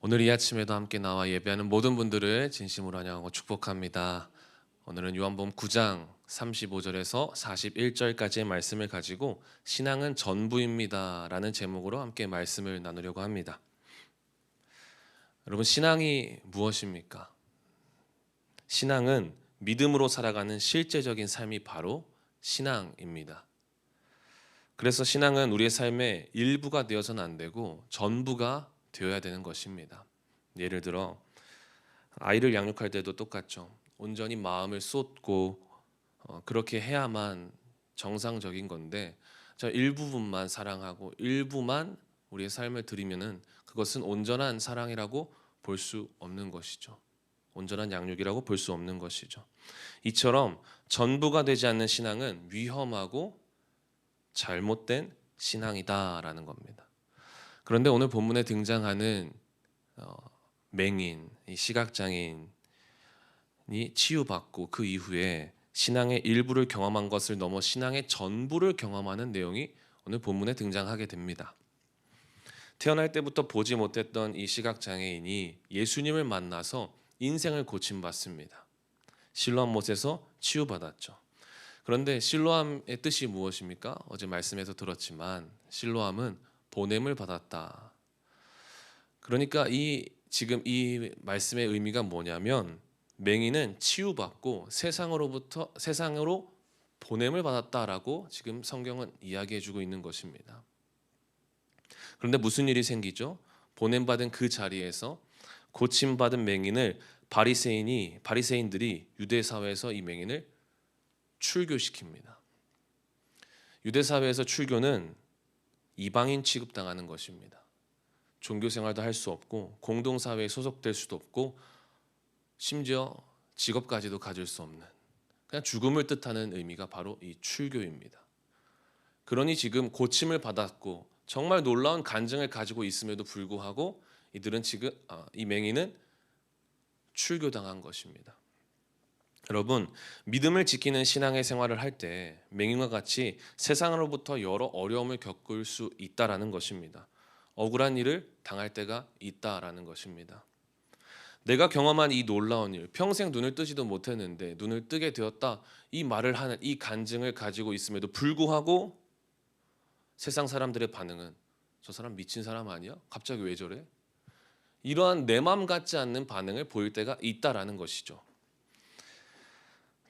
오늘 이 아침에도 함께 나와 예배하는 모든 분들을 진심으로 환영하고 축복합니다. 오늘은 요한복음 9장 35절에서 41절까지의 말씀을 가지고 신앙은 전부입니다 라는 제목으로 함께 말씀을 나누려고 합니다. 여러분, 신앙이 무엇입니까? 신앙은 믿음으로 살아가는 실제적인 삶이 바로 신앙입니다. 그래서 신앙은 우리의 삶의 일부가 되어서는 안 되고 전부가 되어야 되는 것입니다. 예를 들어 아이를 양육할 때도 똑같죠. 온전히 마음을 쏟고 그렇게 해야만 정상적인 건데, 저 일부분만 사랑하고 일부만 우리의 삶을 드리면은 그것은 온전한 사랑이라고 볼 수 없는 것이죠. 온전한 양육이라고 볼 수 없는 것이죠. 이처럼 전부가 되지 않는 신앙은 위험하고 잘못된 신앙이다라는 겁니다. 그런데 오늘 본문에 등장하는 맹인, 이 시각장애인이 치유받고 그 이후에 신앙의 일부를 경험한 것을 넘어 신앙의 전부를 경험하는 내용이 오늘 본문에 등장하게 됩니다. 태어날 때부터 보지 못했던 이 시각장애인이 예수님을 만나서 인생을 고침받습니다. 실로암 못에서 치유받았죠. 그런데 실로암의 뜻이 무엇입니까? 어제 말씀에서 들었지만 실로암은 보냄을 받았다. 그러니까 지금 이 말씀의 의미가 뭐냐면, 맹인은 치유받고 세상으로 보냄을 받았다라고 지금 성경은 이야기해주고 있는 것입니다. 그런데 무슨 일이 생기죠? 보냄받은 그 자리에서 고침받은 맹인을 바리새인들이 유대 사회에서 이 맹인을 출교시킵니다. 유대 사회에서 출교는 이방인 취급당하는 것입니다. 종교 생활도 할 수 없고 공동사회에 소속될 수도 없고 심지어 직업까지도 가질 수 없는, 그냥 죽음을 뜻하는 의미가 바로 이 출교입니다. 그러니 지금 고침을 받았고 정말 놀라운 간증을 가지고 있음에도 불구하고 이들은 지금 이 맹인은 출교당한 것입니다. 여러분, 믿음을 지키는 신앙의 생활을 할 때 맹인과 같이 세상으로부터 여러 어려움을 겪을 수 있다라는 것입니다. 억울한 일을 당할 때가 있다라는 것입니다. 내가 경험한 이 놀라운 일, 평생 눈을 뜨지도 못했는데 눈을 뜨게 되었다, 이 말을 하는 이 간증을 가지고 있음에도 불구하고 세상 사람들의 반응은 저 사람 미친 사람 아니야? 갑자기 왜 저래? 이러한 내 맘 같지 않는 반응을 보일 때가 있다라는 것이죠.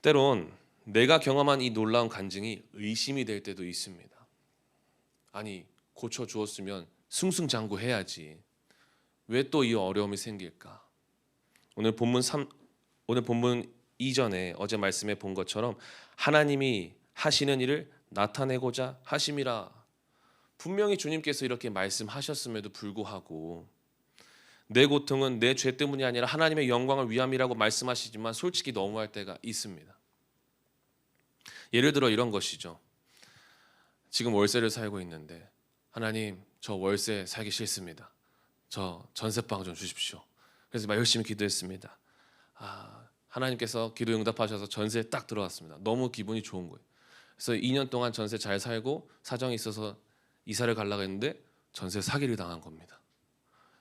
때론 내가 경험한 이 놀라운 간증이 의심이 될 때도 있습니다. 아니, 고쳐주었으면 승승장구해야지. 왜 또 이 어려움이 생길까? 오늘 본문 이전에 어제 말씀에 본 것처럼 하나님이 하시는 일을 나타내고자 하심이라, 분명히 주님께서 이렇게 말씀하셨음에도 불구하고 내 고통은 내 죄 때문이 아니라 하나님의 영광을 위함이라고 말씀하시지만 솔직히 너무할 때가 있습니다. 예를 들어 이런 것이죠. 지금 월세를 살고 있는데 하나님, 저 월세 살기 싫습니다. 저 전세방 좀 주십시오. 그래서 막 열심히 기도했습니다. 하나님께서 기도 응답하셔서 전세에 딱 들어왔습니다. 너무 기분이 좋은 거예요. 그래서 2년 동안 전세 잘 살고 사정이 있어서 이사를 가려고 했는데 전세 사기를 당한 겁니다.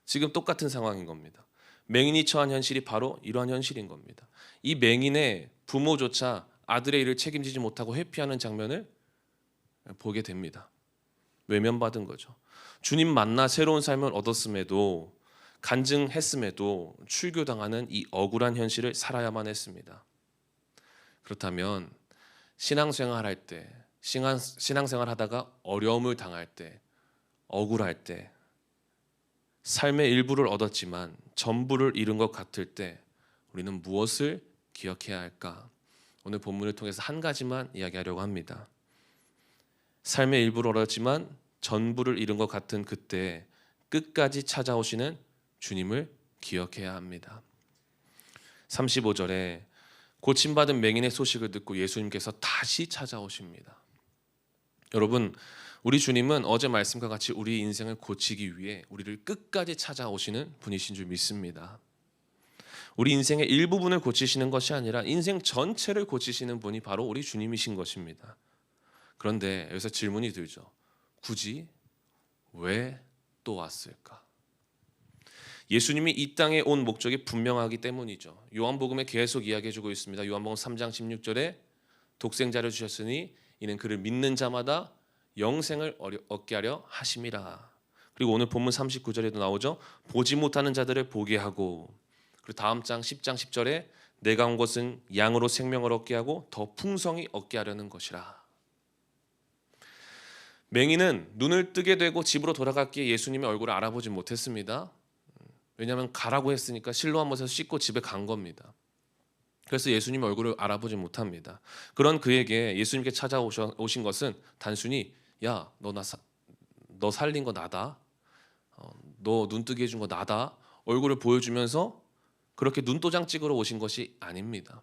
지금 똑같은 상황인 겁니다. 맹인이 처한 현실이 바로 이러한 현실인 겁니다. 이 맹인의 부모조차 아들의 일을 책임지지 못하고 회피하는 장면을 보게 됩니다. 외면받은 거죠. 주님 만나 새로운 삶을 얻었음에도, 간증했음에도 출교당하는 이 억울한 현실을 살아야만 했습니다. 그렇다면 신앙생활 할 때, 신앙생활 하다가 어려움을 당할 때, 억울할 때, 삶의 일부를 얻었지만 전부를 잃은 것 같을 때 우리는 무엇을 기억해야 할까? 오늘 본문을 통해서 한 가지만 이야기하려고 합니다. 삶의 일부를 얻었지만 전부를 잃은 것 같은 그때 끝까지 찾아오시는 주님을 기억해야 합니다. 35절에 고침받은 맹인의 소식을 듣고 예수님께서 다시 찾아오십니다. 여러분, 우리 주님은 어제 말씀과 같이 우리 인생을 고치기 위해 우리를 끝까지 찾아오시는 분이신 줄 믿습니다. 우리 인생의 일부분을 고치시는 것이 아니라 인생 전체를 고치시는 분이 바로 우리 주님이신 것입니다. 그런데 여기서 질문이 들죠. 굳이 왜 또 왔을까? 예수님이 이 땅에 온 목적이 분명하기 때문이죠. 요한복음에 계속 이야기해주고 있습니다. 요한복음 3장 16절에 독생자를 주셨으니 이는 그를 믿는 자마다 영생을 얻게 하려 하심이라. 그리고 오늘 본문 39절에도 나오죠. 보지 못하는 자들을 보게 하고, 그리고 다음 장 10장 10절에 내가 온 것은 양으로 생명을 얻게 하고 더 풍성히 얻게 하려는 것이라. 맹인은 눈을 뜨게 되고 집으로 돌아갔기에 예수님의 얼굴을 알아보지 못했습니다. 왜냐하면 가라고 했으니까 실로암 못에서 씻고 집에 간 겁니다. 그래서 예수님 얼굴을 알아보지 못합니다. 그런 그에게 예수님께 찾아오신 것은 단순히 야, 너 살린 거 나다. 너 눈뜨게 해준 거 나다. 얼굴을 보여주면서 그렇게 눈도장 찍으러 오신 것이 아닙니다.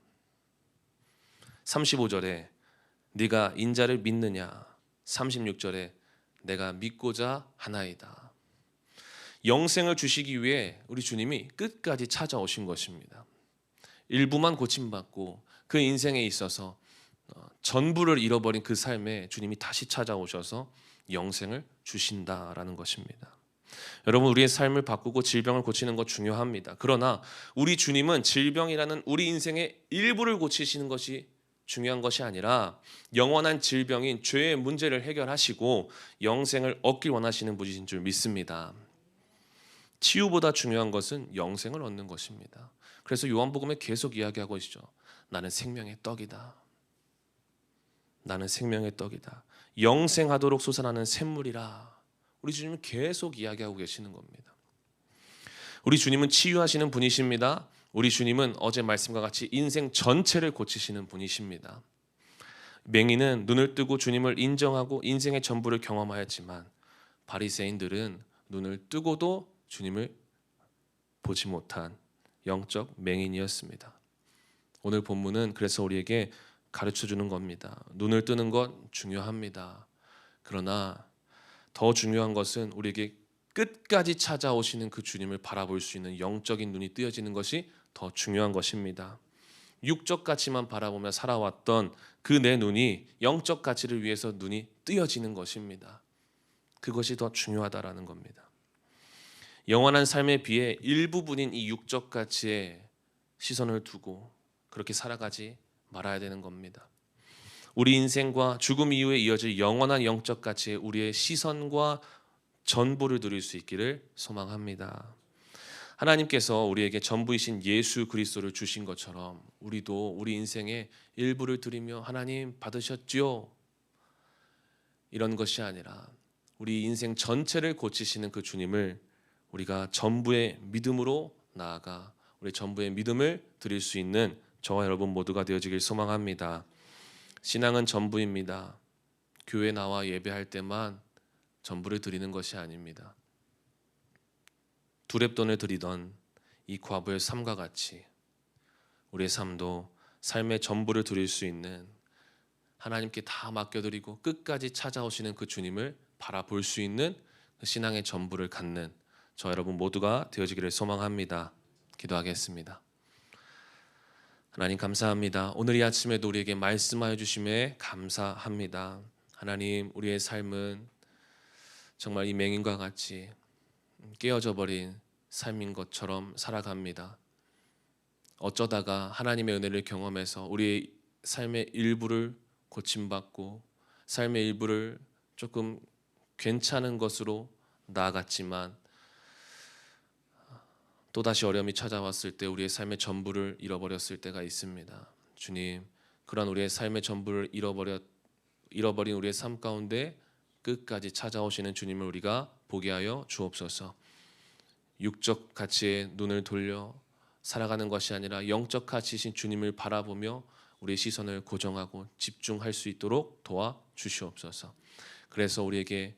35절에 네가 인자를 믿느냐, 36절에 내가 믿고자 하나이다. 영생을 주시기 위해 우리 주님이 끝까지 찾아오신 것입니다. 일부만 고침받고 그 인생에 있어서 전부를 잃어버린 그 삶에 주님이 다시 찾아오셔서 영생을 주신다라는 것입니다. 여러분, 우리의 삶을 바꾸고 질병을 고치는 것 중요합니다. 그러나 우리 주님은 질병이라는 우리 인생의 일부를 고치시는 것이 중요한 것이 아니라 영원한 질병인 죄의 문제를 해결하시고 영생을 얻길 원하시는 분이신 줄 믿습니다. 치유보다 중요한 것은 영생을 얻는 것입니다. 그래서 요한복음에 계속 이야기하고 있죠. 나는 생명의 떡이다. 나는 생명의 떡이다. 영생하도록 솟아나는 샘물이라. 우리 주님은 계속 이야기하고 계시는 겁니다. 우리 주님은 치유하시는 분이십니다. 우리 주님은 어제 말씀과 같이 인생 전체를 고치시는 분이십니다. 맹인은 눈을 뜨고 주님을 인정하고 인생의 전부를 경험하였지만 바리새인들은 눈을 뜨고도 주님을 보지 못한 영적 맹인이었습니다. 오늘 본문은 그래서 우리에게 가르쳐주는 겁니다. 눈을 뜨는 것 중요합니다. 그러나 더 중요한 것은 우리에게 끝까지 찾아오시는 그 주님을 바라볼 수 있는 영적인 눈이 뜨여지는 것이 더 중요한 것입니다. 육적 가치만 바라보며 살아왔던 그 내 눈이 영적 가치를 위해서 눈이 뜨여지는 것입니다. 그것이 더 중요하다라는 겁니다. 영원한 삶에 비해 일부분인 이 육적 가치에 시선을 두고 그렇게 살아가지 말아야 되는 겁니다. 우리 인생과 죽음 이후에 이어질 영원한 영적 가치에 우리의 시선과 전부를 드릴 수 있기를 소망합니다. 하나님께서 우리에게 전부이신 예수 그리스도를 주신 것처럼 우리도 우리 인생의 일부를 드리며 하나님 받으셨지요? 이런 것이 아니라 우리 인생 전체를 고치시는 그 주님을 우리가 전부의 믿음으로 나아가 우리 전부의 믿음을 드릴 수 있는 저와 여러분 모두가 되어지길 소망합니다. 신앙은 전부입니다. 교회 나와 예배할 때만 전부를 드리는 것이 아닙니다. 두렙돈을 드리던 이 과부의 삶과 같이 우리의 삶도 삶의 전부를 드릴 수 있는, 하나님께 다 맡겨드리고 끝까지 찾아오시는 그 주님을 바라볼 수 있는 그 신앙의 전부를 갖는 저 여러분 모두가 되어지기를 소망합니다. 기도하겠습니다. 하나님 감사합니다. 오늘 이 아침에도 우리에게 말씀하여 주심에 감사합니다. 하나님, 우리의 삶은 정말 이 맹인과 같이 깨어져 버린 삶인 것처럼 살아갑니다. 어쩌다가 하나님의 은혜를 경험해서 우리의 삶의 일부를 고침받고 삶의 일부를 조금 괜찮은 것으로 나아갔지만 또다시 어려움이 찾아왔을 때 우리의 삶의 전부를 잃어버렸을 때가 있습니다. 주님, 그러한 우리의 삶의 전부를 잃어버린 우리의 삶 가운데 끝까지 찾아오시는 주님을 우리가 보게 하여 주옵소서. 육적 가치에 눈을 돌려 살아가는 것이 아니라 영적 가치이신 주님을 바라보며 우리의 시선을 고정하고 집중할 수 있도록 도와 주시옵소서. 그래서 우리에게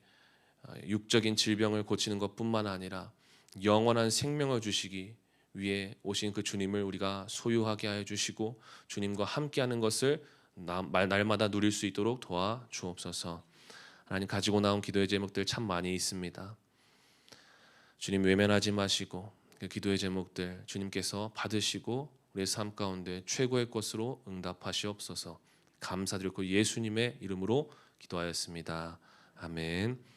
육적인 질병을 고치는 것뿐만 아니라 영원한 생명을 주시기 위해 오신 그 주님을 우리가 소유하게 하여 주시고 주님과 함께하는 것을 날마다 누릴 수 있도록 도와 주옵소서. 하나님, 가지고 나온 기도의 제목들 참 많이 있습니다. 주님, 외면하지 마시고 그 기도의 제목들 주님께서 받으시고 우리의 삶 가운데 최고의 것으로 응답하시옵소서. 감사드리고 예수님의 이름으로 기도하였습니다. 아멘.